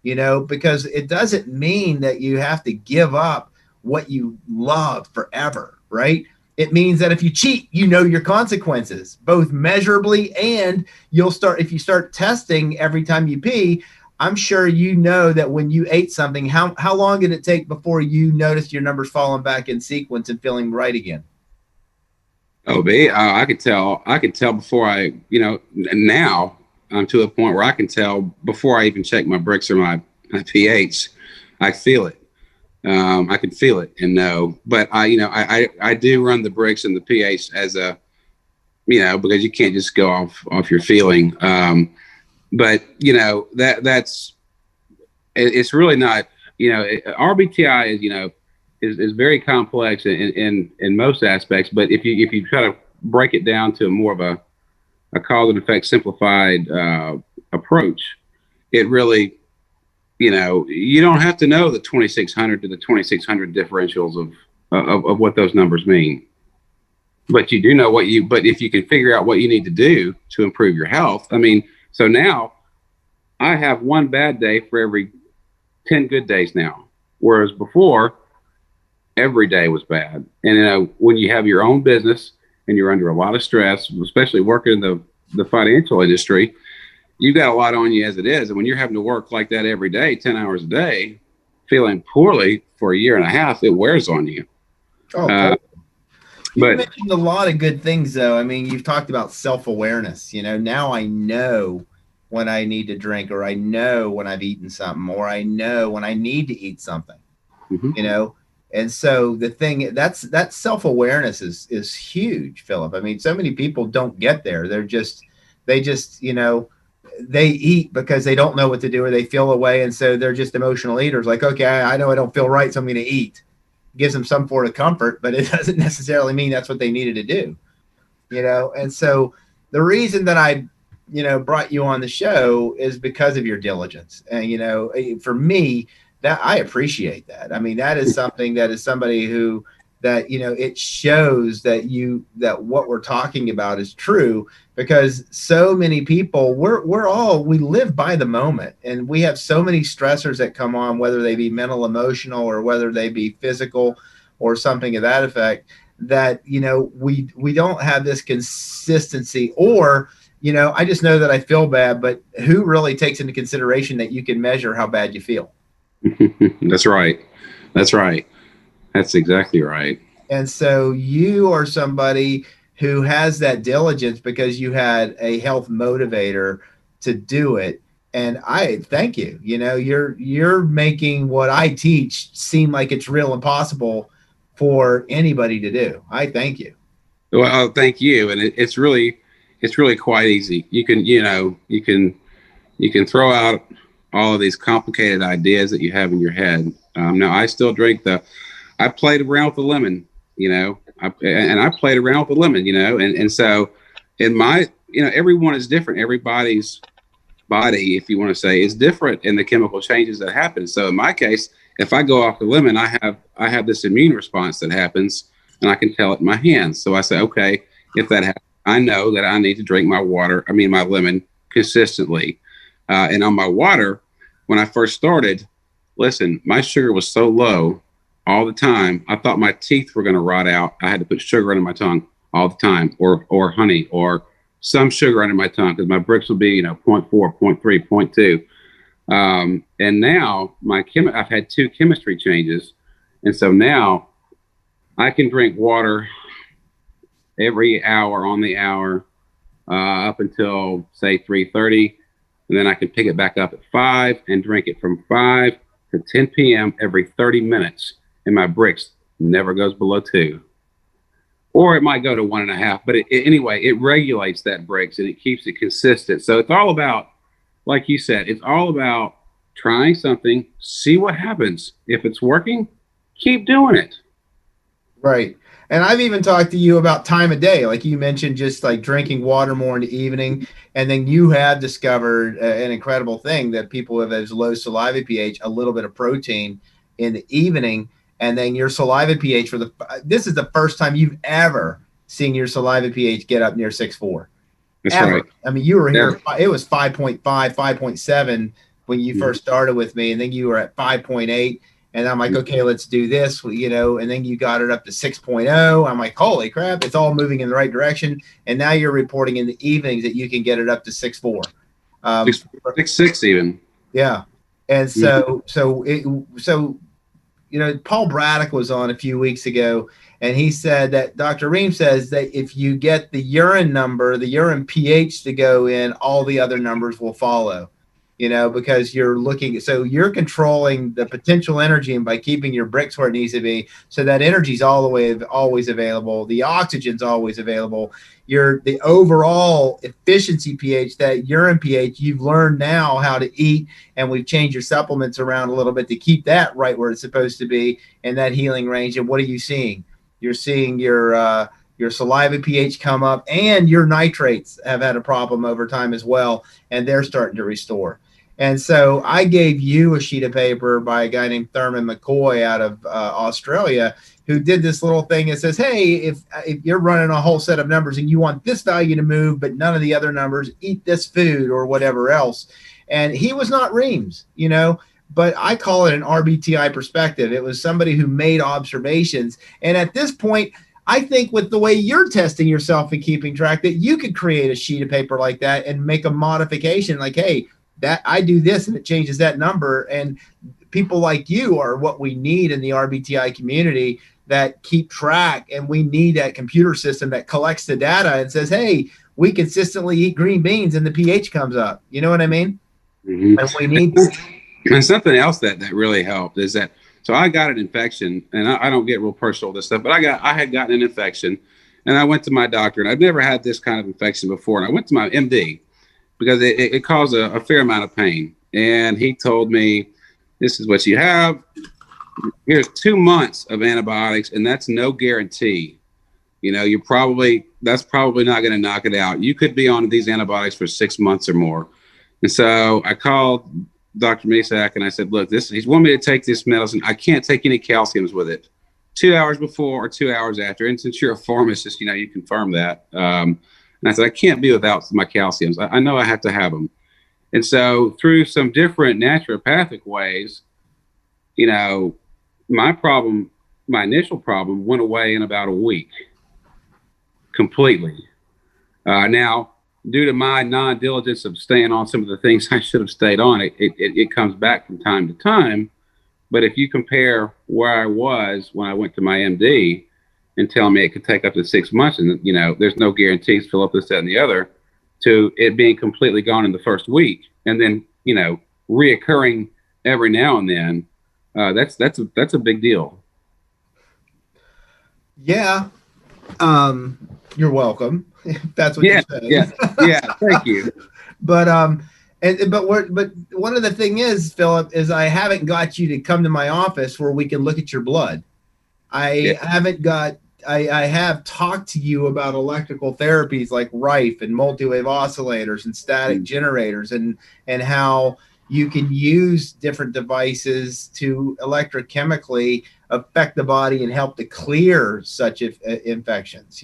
because it doesn't mean that you have to give up what you love forever, right? It means that if you cheat, your consequences, both measurably, and if you start testing every time you pee, I'm sure that when you ate something, how long did it take before you noticed your numbers falling back in sequence and feeling right again? Oh, I could tell before now I'm to a point where I can tell before I even check my bricks or my pH. I feel it. I can feel it and know, but I do run the bricks and the pH as a, because you can't just go off your feeling. But it's really not, RBTI is, is very complex in most aspects. But if you try to break it down to more of a cause and effect simplified approach, it really, you don't have to know the 2600 to the 2600 differentials of what those numbers mean. But you do know but if you can figure out what you need to do to improve your health, I mean, so now I have one bad day for every 10 good days now. Whereas before, every day was bad. And when you have your own business and you're under a lot of stress, especially working in the financial industry, you've got a lot on you as it is. And when you're having to work like that every day, 10 hours a day, feeling poorly for a year and a half, it wears on you. You mentioned a lot of good things, though. I mean, you've talked about self-awareness. Now I know when I need to drink, or I know when I've eaten something, or I know when I need to eat something. And so the thing that self-awareness is huge, Philip. I mean, so many people don't get there. They just they eat because they don't know what to do, or they feel away, and so they're just emotional eaters. Like, okay, I know I don't feel right, so I'm going to eat. Gives them some sort of comfort, but it doesn't necessarily mean that's what they needed to do. And so the reason that I brought you on the show is because of your diligence. And for me, that I appreciate that. I mean, that is something that is somebody who it shows that what we're talking about is true, because so many people, we live by the moment, and we have so many stressors that come on, whether they be mental, emotional, or whether they be physical or something of that effect, that we don't have this consistency, or I just know that I feel bad, but who really takes into consideration that you can measure how bad you feel? That's right. That's exactly right. And so you are somebody who has that diligence because you had a health motivator to do it. And I thank you. You're making what I teach seem like it's real and possible for anybody to do. I thank you. Well, thank you. And it's really quite easy. You can throw out all of these complicated ideas that you have in your head. Now I still drink I played around with the lemon, I played around with the lemon, and so in my, everyone is different. Everybody's body, if you want to say, is different in the chemical changes that happen. So in my case, if I go off the lemon, I have this immune response that happens, and I can tell it in my hands. So I say, okay, if that happens, I know that I need to drink my lemon consistently. And on my water, when I first started, listen, my sugar was so low all the time. I thought my teeth were going to rot out. I had to put sugar under my tongue all the time, or honey, or some sugar under my tongue, because my Brix would be, 0.4, 0.3, 0.2. And now I've had 2 chemistry changes. And so now I can drink water every hour on the hour up until, say, 3:30. And then I can pick it back up at 5 and drink it from 5 to 10 p.m. every 30 minutes. And my Brix never goes below 2. Or it might go to 1.5. But anyway, it regulates that Brix and it keeps it consistent. So it's all about, like you said, it's all about trying something, see what happens. If it's working, keep doing it. Right. And I've even talked to you about time of day. Like you mentioned, just like drinking water more in the evening. And then you have discovered an incredible thing that people have as low saliva pH, a little bit of protein in the evening. And then your saliva pH this is the first time you've ever seen your saliva pH get up near 6.4. That's ever. Right. I mean, you were here, it was 5.5, 5.7 when you first started with me. And then you were at 5.8. And I'm like, okay, let's do this, and then you got it up to 6.0. I'm like, holy crap, it's all moving in the right direction. And now you're reporting in the evenings that you can get it up to 6.4. 6.6 even. Yeah. And so Paul Braddock was on a few weeks ago, and he said that Dr. Ream says that if you get the urine number, the urine pH to go in, all the other numbers will follow. because you're looking, so you're controlling the potential energy, and by keeping your bricks where it needs to be, so that energy's all the way always available, the oxygen's always available, the overall efficiency pH, that urine pH, you've learned now how to eat, and we've changed your supplements around a little bit to keep that right where it's supposed to be in that healing range. And what are you seeing? You're seeing your saliva pH come up, and your nitrates have had a problem over time as well, and they're starting to restore. And so I gave you a sheet of paper by a guy named Thurman McCoy out of Australia, who did this little thing that says, hey, if you're running a whole set of numbers and you want this value to move, but none of the other numbers, eat this food or whatever else. And he was not Reams, but I call it an RBTI perspective. It was somebody who made observations. And at this point, I think with the way you're testing yourself and keeping track, that you could create a sheet of paper like that and make a modification like, hey, that I do this and it changes that number. And people like you are what we need in the RBTI community that keep track. And we need that computer system that collects the data and says, hey, we consistently eat green beans and the pH comes up. You know what I mean? Mm-hmm. And we need. And something else that really helped is that, so I got an infection, and I don't get real personal with this stuff, but I had gotten an infection, and I went to my doctor, and I've never had this kind of infection before. And I went to my MD because it caused a fair amount of pain. And he told me, this is what you have. Here's 2 months of antibiotics, and that's no guarantee. That's probably not going to knock it out. You could be on these antibiotics for 6 months or more. And so I called Dr. Misak and I said, look, he's wanting me to take this medicine. I can't take any calciums with it 2 hours before or 2 hours after. And since you're a pharmacist, you confirm that. And I said, I can't be without my calciums. I know I have to have them. And so through some different naturopathic ways, my initial problem went away in about a week completely. Now, due to my non-diligence of staying on some of the things I should have stayed on, it comes back from time to time. But if you compare where I was when I went to my MD and tell me it could take up to 6 months, and there's no guarantees, fill up this, that, and the other, to it being completely gone in the first week, and then reoccurring every now and then, that's a big deal. Yeah. You're welcome. That's what you said. Yeah. Thank you. But one of the thing is, Philip, is I haven't got you to come to my office where we can look at your blood. I have talked to you about electrical therapies like Rife and multi-wave oscillators and static generators, and how you can use different devices to electrochemically affect the body and help to clear such infections,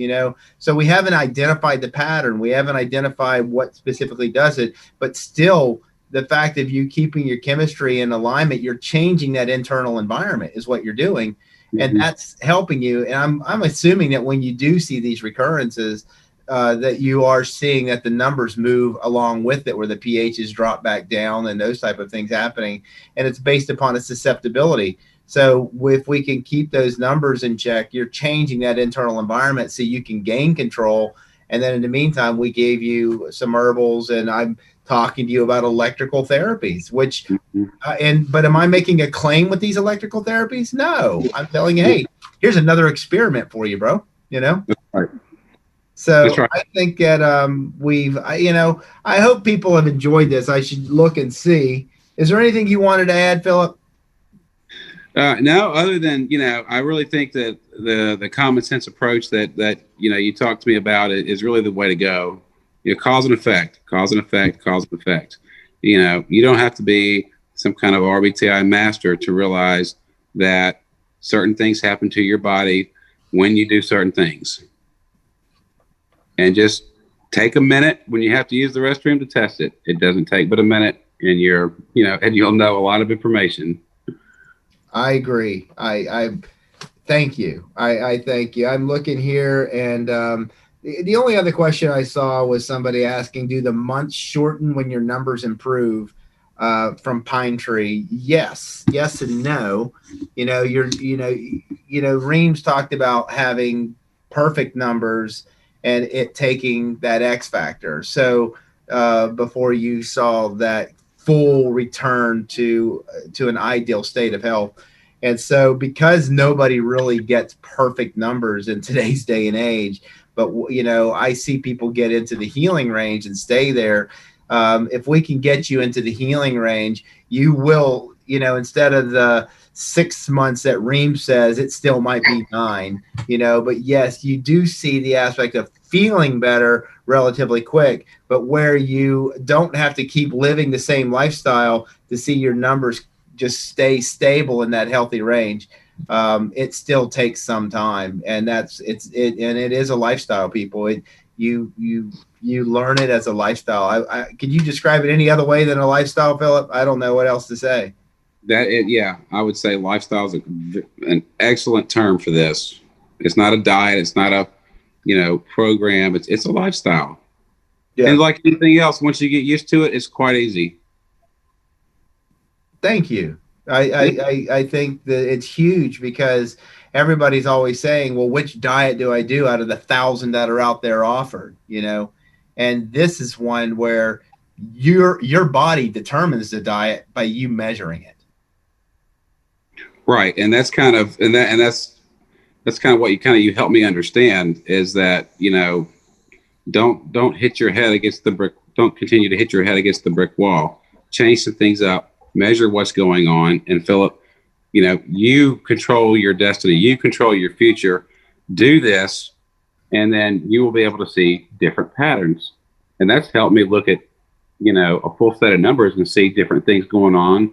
So we haven't identified the pattern. We haven't identified what specifically does it, but still the fact of you keeping your chemistry in alignment, you're changing that internal environment is what you're doing. Mm-hmm. And that's helping you. And I'm assuming that when you do see these recurrences, that you are seeing that the numbers move along with it, where the pHs drop back down and those type of things happening. And it's based upon a susceptibility. So if we can keep those numbers in check, you're changing that internal environment so you can gain control. And then in the meantime, we gave you some herbals, and I'm talking to you about electrical therapies, which, but am I making a claim with these electrical therapies? No, I'm telling you, hey, here's another experiment for you, bro. That's right. So right. I think that I hope people have enjoyed this. I should look and see. Is there anything you wanted to add, Philip? No, other than, I really think that the common sense approach that you talked to me about is really the way to go. Cause and effect. You don't have to be some kind of RBTI master to realize that certain things happen to your body when you do certain things. And just take a minute when you have to use the restroom to test it. It doesn't take but a minute, and and you'll know a lot of information. I agree. I thank you. I thank you. I'm looking here, and the only other question I saw was somebody asking, do the months shorten when your numbers improve from Pine Tree? Yes and no. Reams talked about having perfect numbers and it taking that X factor. So before you saw that full return to an ideal state of health. And so because nobody really gets perfect numbers in today's day and age, but I see people get into the healing range and stay there. If we can get you into the healing range, you will, instead of the 6 months that Reem says, it still might be 9, but yes, you do see the aspect of feeling better relatively quick, but where you don't have to keep living the same lifestyle to see your numbers just stay stable in that healthy range. It still takes some time, and it is a lifestyle, people. You learn it as a lifestyle. Could you describe it any other way than a lifestyle, Philip? I don't know what else to say. I would say lifestyle is an excellent term for this. It's not a diet. It's not a, program. It's a lifestyle. Yeah. And like anything else, once you get used to it, it's quite easy. Thank you. I think that it's huge because everybody's always saying, well, which diet do I do out of the 1,000 that are out there offered, and this is one where your body determines the diet by you measuring it. Right. And that's kind of, that's kind of what you help me understand is that, don't hit your head against the brick. Don't continue to hit your head against the brick wall. Change some things up, measure what's going on. And Philip, you control your destiny. You control your future. Do this, and then you will be able to see different patterns. And that's helped me look at, a full set of numbers and see different things going on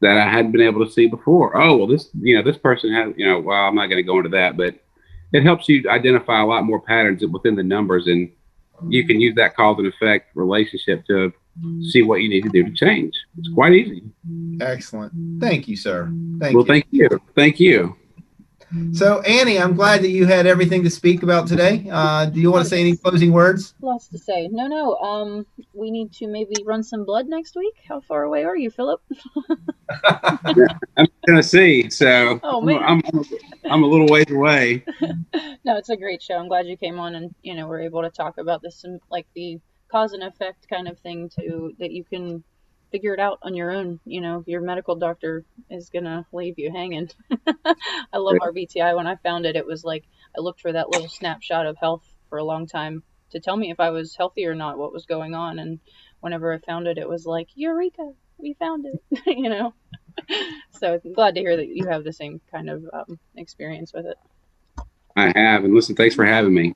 that I hadn't been able to see before. Oh, well, this person has, well, I'm not going to go into that, but it helps you identify a lot more patterns within the numbers, and you can use that cause and effect relationship to see what you need to do to change. It's quite easy. Excellent. Thank you, sir. Thank you. Thank you. So, Annie, I'm glad that you had everything to speak about today. Do you want to say any closing words? Lots to say. No. We need to maybe run some blood next week. How far away are you, Philip? I'm in Tennessee, so I'm a little ways away. No, it's a great show. I'm glad you came on and we're able to talk about this, and like the cause and effect kind of thing too, that you can figure it out on your own. Your medical doctor is gonna leave you hanging. I love RBTI. When I found it, it was like I looked for that little snapshot of health for a long time to tell me if I was healthy or not, what was going on. And whenever I found it, it was like, eureka, we found it. So I'm glad to hear that you have the same kind of experience with it. I have, and listen, thanks for having me.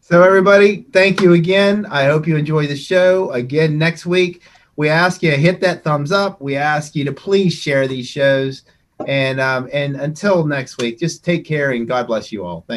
So everybody, thank you again. I hope you enjoy the show. Again, next week, we ask you to hit that thumbs up. We ask you to please share these shows. And until next week, just take care and God bless you all. Thank you.